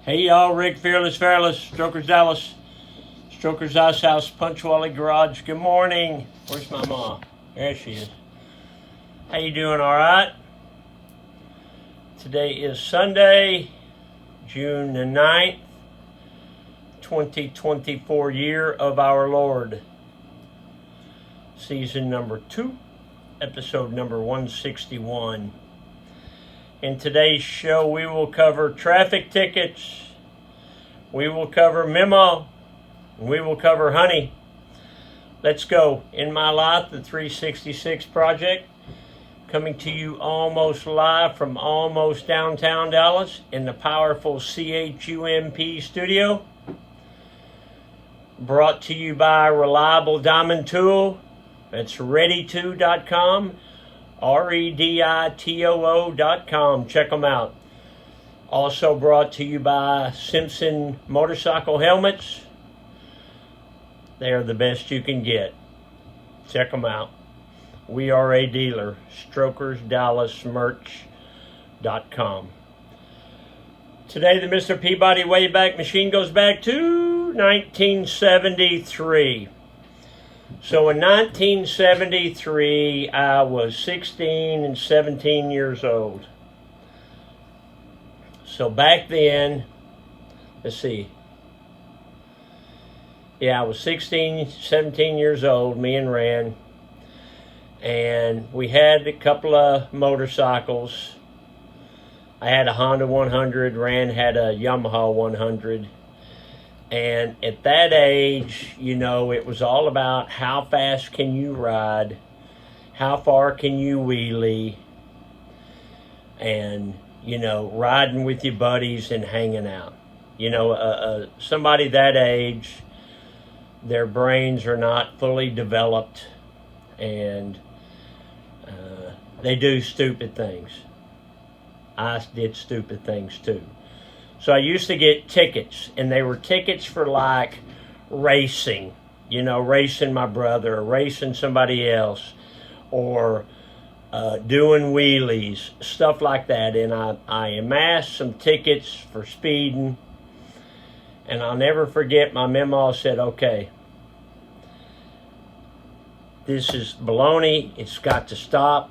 Hey y'all, Rick Fearless, Strokers Dallas, Strokers Ice House, Punchwally Garage. Good morning. Where's my mom? There she is. How you doing? All right? Today is Sunday, June the 9th, 2024 year of our Lord. Season number 2, episode number 161. In today's show, we will cover traffic tickets, we will cover Mema, and we will cover honey. Let's go. In My Life, the 366 Project, coming to you almost live from almost downtown Dallas in the powerful CHUMP studio. Brought to you by Reliable Diamond Tool. That's ready2.com. REDITOO.com. Check them out. Also brought to you by Simpson Motorcycle Helmets. They are the best you can get. Check them out. We are a dealer. StrokersDallasMerch.com. Today the Mr. Peabody Wayback Machine goes back to 1973. So in 1973, I was 16 and 17 years old. So back then, let's see. Yeah, I was 16, 17 years old, me and Ran. And we had a couple of motorcycles. I had a Honda 100, Ran had a Yamaha 100. And at that age, you know, it was all about how fast can you ride, how far can you wheelie, and, you know, riding with your buddies and hanging out. You know, somebody that age, their brains are not fully developed, and they do stupid things. I did stupid things too. So I used to get tickets, and they were tickets for like racing, you know, racing my brother, or racing somebody else, or doing wheelies, stuff like that. And I amassed some tickets for speeding, and I'll never forget my memo said, okay, this is baloney, it's got to stop.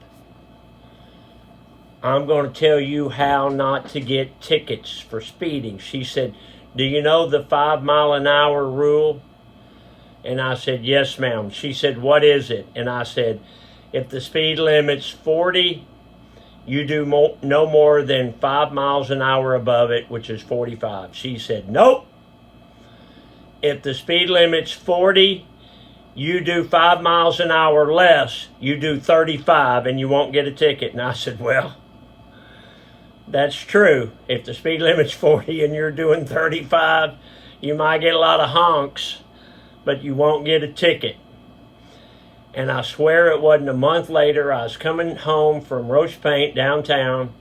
I'm going to tell you how not to get tickets for speeding. She said, do you know the 5-mile-an-hour rule? And I said, yes, ma'am. She said, what is it? And I said, if the speed limit's 40, you do no more than 5 miles an hour above it, which is 45. She said, nope. If the speed limit's 40, you do 5 miles an hour less. You do 35 and you won't get a ticket. And I said, well, that's true. If the speed limit's 40 and you're doing 35, you might get a lot of honks, but you won't get a ticket. And I swear it wasn't a month later, I was coming home from Roach Paint downtown.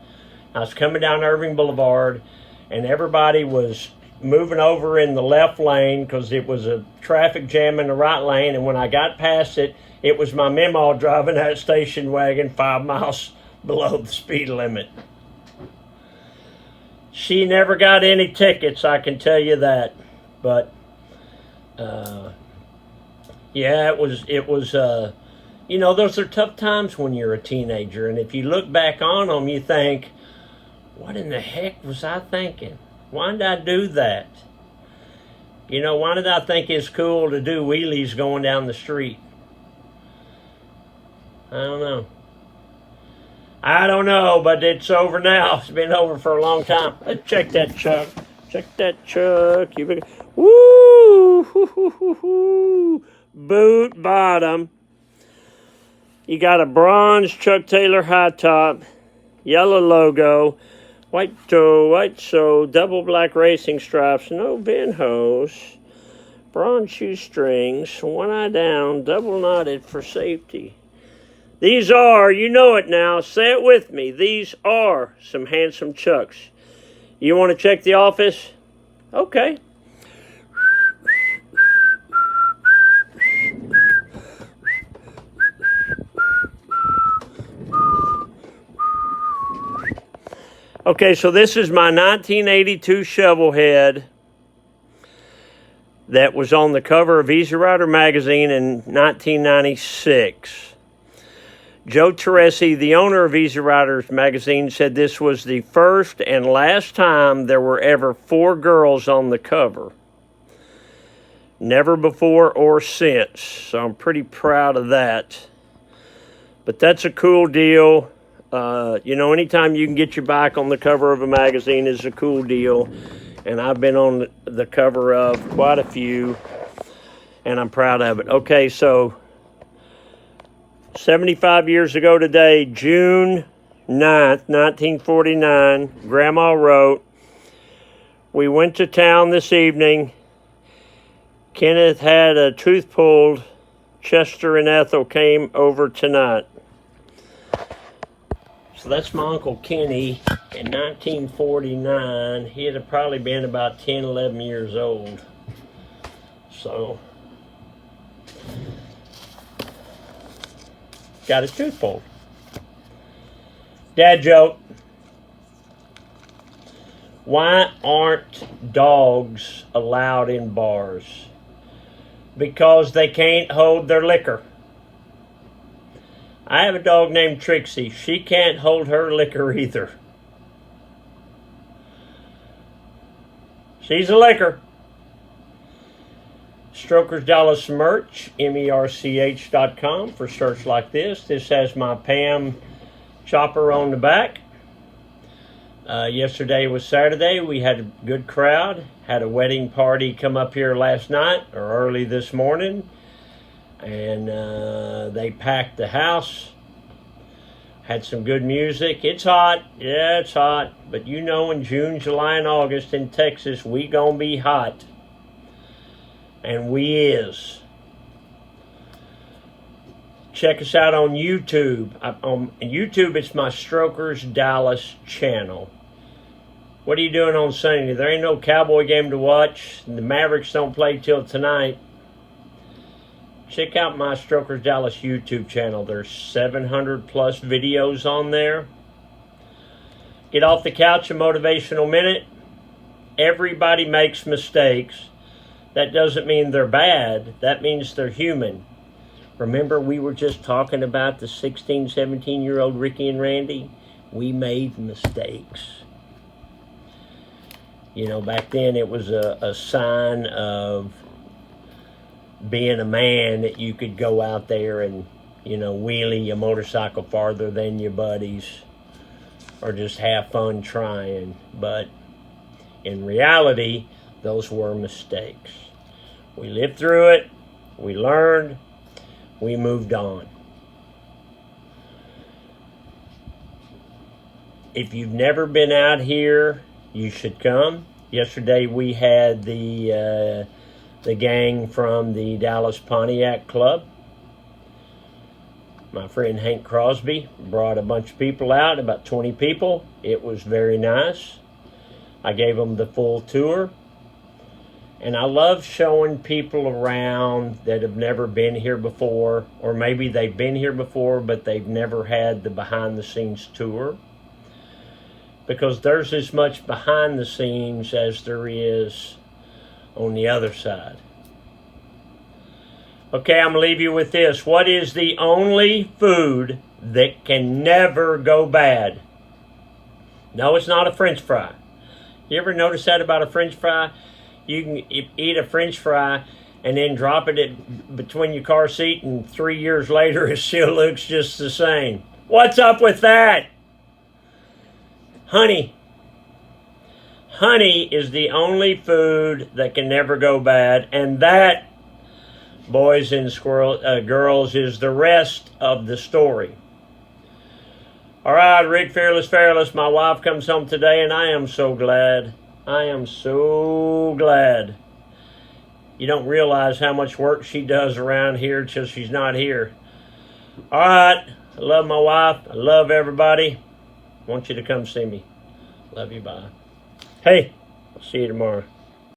I was coming down Irving Boulevard, and everybody was moving over in the left lane because it was a traffic jam in the right lane. And when I got past it, it was my Mema driving that station wagon 5 miles below the speed limit. She never got any tickets, I can tell you that. But, yeah, it was, you know, those are tough times when you're a teenager. And if you look back on them, you think, what in the heck was I thinking? Why did I do that? You know, why did I think it's cool to do wheelies going down the street? I don't know, but it's over now. It's been over for a long time. Let's check that truck. Check that truck. Woo! Boot bottom. You got a bronze Chuck Taylor high top, yellow logo, white toe, white sole, double black racing stripes, no bin hose, bronze shoestrings, one eye down, double knotted for safety. These are, you know it now, say it with me, these are some handsome Chucks. You want to check the office? Okay. Okay, so this is my 1982 shovel head that was on the cover of Easy Rider magazine in 1996. Joe Teresi, the owner of Easy Riders magazine, said this was the first and last time there were ever 4 girls on the cover. Never before or since, so I'm pretty proud of that. But that's a cool deal. Anytime you can get your bike on the cover of a magazine is a cool deal. And I've been on the cover of quite a few, and I'm proud of it. Okay, so 75 years ago today, June 9th, 1949, Grandma wrote, "We went to town this evening. Kenneth had a tooth pulled. Chester and Ethel came over tonight." So that's my Uncle Kenny in 1949. He had probably been about 10, 11 years old. So, got his tooth pulled. Dad joke. Why aren't dogs allowed in bars? Because they can't hold their liquor. I have a dog named Trixie. She can't hold her liquor either. She's a liquor. Strokers Dallas merch, merch.com for shirts like this. This has my Pam chopper on the back. Yesterday was Saturday. We had a good crowd. Had a wedding party come up here last night or early this morning. And they packed the house. Had some good music. It's hot. Yeah, it's hot. But in June, July, and August in Texas, we gonna be hot. And we is. Check us out on YouTube. On YouTube, it's my Strokers Dallas channel. What are you doing on Sunday? There ain't no Cowboy game to watch. The Mavericks don't play till tonight. Check out my Strokers Dallas YouTube channel. There's 700 plus videos on there. Get off the couch, a motivational minute. Everybody makes mistakes. That doesn't mean they're bad. That means they're human. Remember, we were just talking about the 16, 17-year-old Ricky and Randy? We made mistakes. Back then it was a sign of being a man that you could go out there and, wheelie your motorcycle farther than your buddies or just have fun trying. But in reality, those were mistakes. We lived through it. We learned. We moved on. If you've never been out here, you should come. Yesterday we had the gang from the Dallas Pontiac Club. My friend Hank Crosby brought a bunch of people out, about 20 people. It was very nice. I gave them the full tour. And I love showing people around that have never been here before, or maybe they've been here before, but they've never had the behind-the-scenes tour. Because there's as much behind the scenes as there is on the other side. Okay, I'm going to leave you with this. What is the only food that can never go bad? No, it's not a French fry. You ever notice that about a French fry? You can eat a French fry and then drop it between your car seat, and 3 years later it still looks just the same. What's up with that? Honey. Honey is the only food that can never go bad, and that, boys and girls, is the rest of the story. All right, Rick Fearless, my wife comes home today, and I am so glad. I am so glad. You don't realize how much work she does around here till she's not here. All right, I love my wife. I love everybody. I want you to come see me. Love you, bye. Hey, I'll see you tomorrow.